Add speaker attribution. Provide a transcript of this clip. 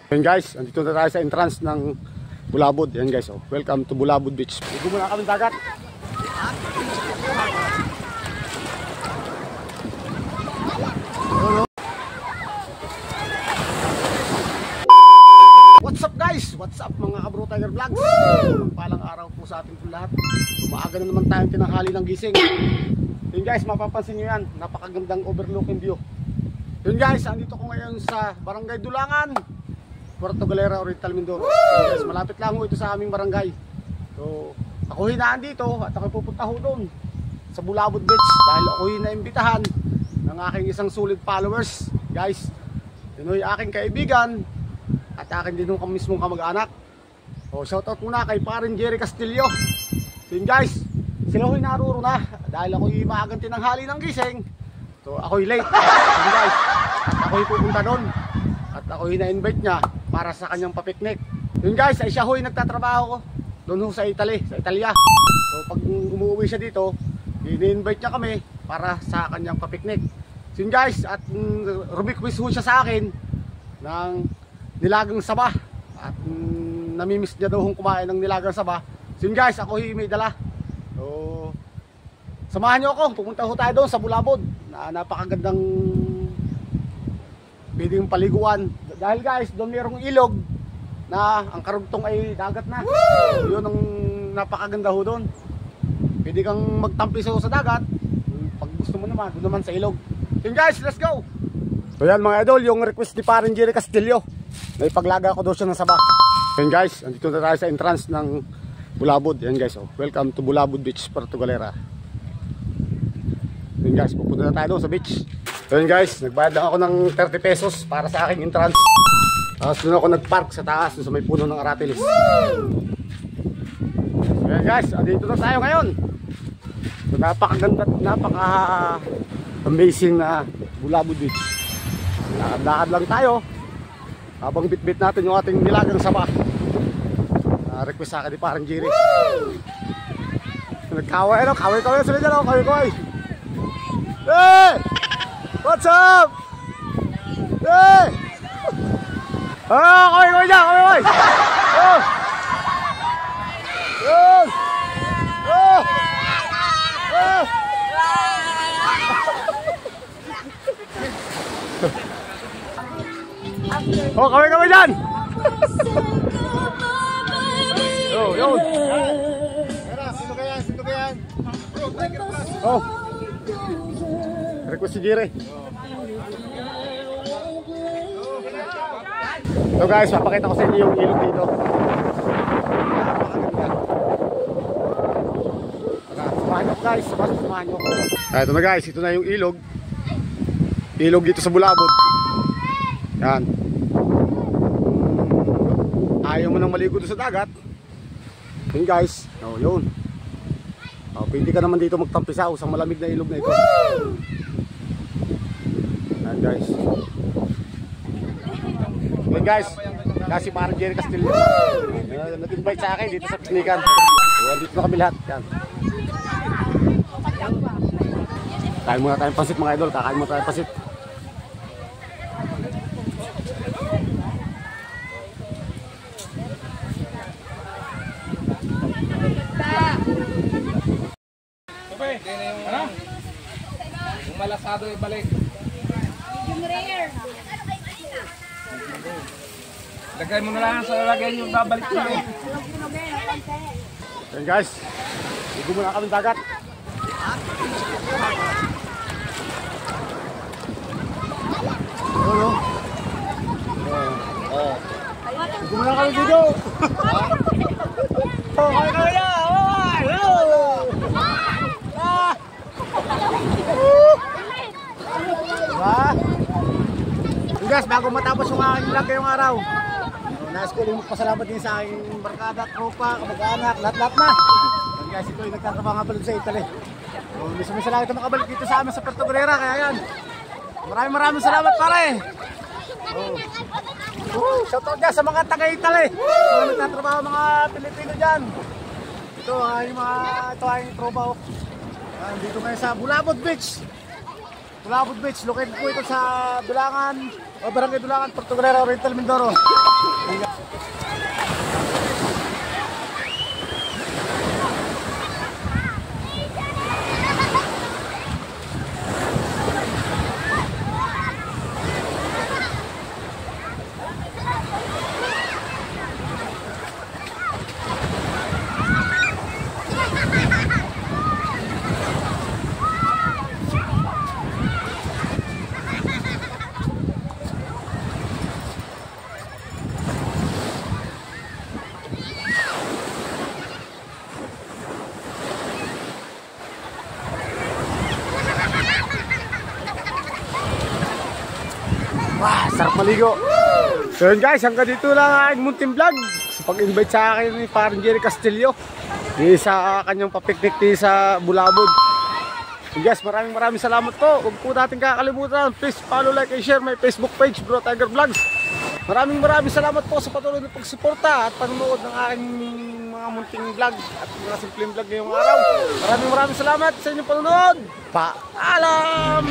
Speaker 1: Yan guys, andito na tayo sa entrance ng Bulabod. Yan guys, oh. Welcome to Bulabod Beach. Ligo muna kami dagat. What's up guys? What's up mga Kabro Tiger Vlogs? Palang araw po sa ating lahat. Umaaga na naman tayong tinanghali ng gising. Yun guys, mapapansin nyo yan, napakagandang overlooking view. Yun guys, andito ko ngayon sa Barangay Dulangan, Puerto Galera, Oriental Mindoro. Yun guys, malapit lang ho ito sa aming barangay. So, ako hinaan dito at ako pupunta ho doon sa Bulabod Beach dahil ako hinaimbitahan ng aking isang solid followers. Guys, yun ay aking kaibigan at akin din ho mismong kamag-anak. So, shoutout muna kay Parin Jerry Castillo. So, yun guys, sila ho'y naruro na dahil ako'y maagang tinanghali ng gising. So ako'y late. So, guys, at ako'y pupunta doon at ako'y na-invite niya para sa kanyang papiknik. Yun guys, ay siya ho'y nagtatrabaho doon ho sa Italia. So pag umuwi siya dito, i-invite niya kami para sa kanyang papiknik. So yun guys, at request ho siya sa akin ng nilagang saba. At namimiss niya daw hong kumain ng nilagang saba. So yun guys, ako'y may dala. So, samahan nyo ako, pupunta ho tayo doon sa Bulabod na napakagandang pwedeng paliguan. Dahil guys, doon mayroong ilog na ang karugtong ay dagat na. So, yun ang napakaganda ho doon. Pwede kang magtampiso sa dagat. Pag gusto mo naman, doon naman sa ilog. Yun guys, let's go! So yan mga idol, yung request ni Parin Jerry Castillo. May paglaga ko doon siya ng saba. Yun guys, andito na tayo sa entrance ng Bulabod. Yan guys, oh. Welcome to Bulabod Beach, Puerto Galera. Yan guys, pupunta na tayo doon sa beach. Yan guys, nagbayad lang ako ng 30 pesos para sa aking entrance. Tapos doon ako nagpark sa taas, doon sa may puno ng aratilis. Yan guys, andito na tayo ngayon. So, napakaganda, napaka-amazing na Bulabod Beach. Lakad-lakad lang tayo habang bit-bit natin yung ating nilagang saba. Request sa akin ni Parin Jerry. Nagkaway, ano? Kaway-kaway sila dyan, kaway-kaway. Hey! What's up? Hey! Kaway-kaway dyan, kaway-kaway! Oh! Oh! Oh! Oh! Oh, kaway-kaway dyan! Yo, yo. Sino ka yan? Oh. Request si Jerry. So guys, papakita ko sa inyo yung ilog dito. Samahan nyo guys, samahan nyo. Ito na guys, ito na yung ilog. Ilog dito sa Bulabod. Yan. Ayaw mo nang maligo doon sa dagat. Yun guys, oh, yun. Oh, pwede ka naman dito magtampisaw sa malamig na ilog na ito. Yan guys. Yun guys, kasi Parin Jerry Castillo. Nag-invite sa akin dito sa piknikan. So, dito na kami lahat. Yan. Kain muna tayong pansit mga idol, kakain muna tayong pansit.
Speaker 2: Ano? Yung malasado ibalik.
Speaker 3: Yung rare.
Speaker 2: Lagay mo na lang sa lalagyan yung babalik ko eh.
Speaker 1: Yan guys, ligo muna kami dagat. Ano? Ligo muna kami dito. Oh, kaya kaya. Diba? Guys, bago matapos yung aking vlog ngayong araw, nais ko rin magpasalamat din sa aking barkada, tropa, kamag-anak, lahat-lahat na. And guys, ito yung nagtatrabaho nga pala sa Italy. So, mismo sa lang ito makabalik dito sa amin sa Puerto Galera, kaya yan. Maraming salamat pare. Shoutout dyan sa mga taga-Italy. Mga nagtatrabaho mga Pilipino dyan. Ito ay yung tropa ko. Dito ngayon sa Bulabod Beach. Bulabog Beach, located po ito sa Dulangan, o Barangay Dulangan, Portugalera, Oriental, Mindoro. Wah, sarap maligo. So yun guys, hanggang dito lang ang aking munting vlog. Sa pag-invite sa akin ni Parang Jerry Castillo sa kanyang papiknik sa Bulabog. So guys, maraming salamat po. Huwag po natin kakalimutan. Please follow, like, and share my Facebook page, Bro Tiger Vlogs. Maraming salamat po sa patuloy na pagsuporta at panonood ng aking mga munting vlog at mga simpleng vlog ngayong araw. Maraming salamat sa inyong panonood. Paalam!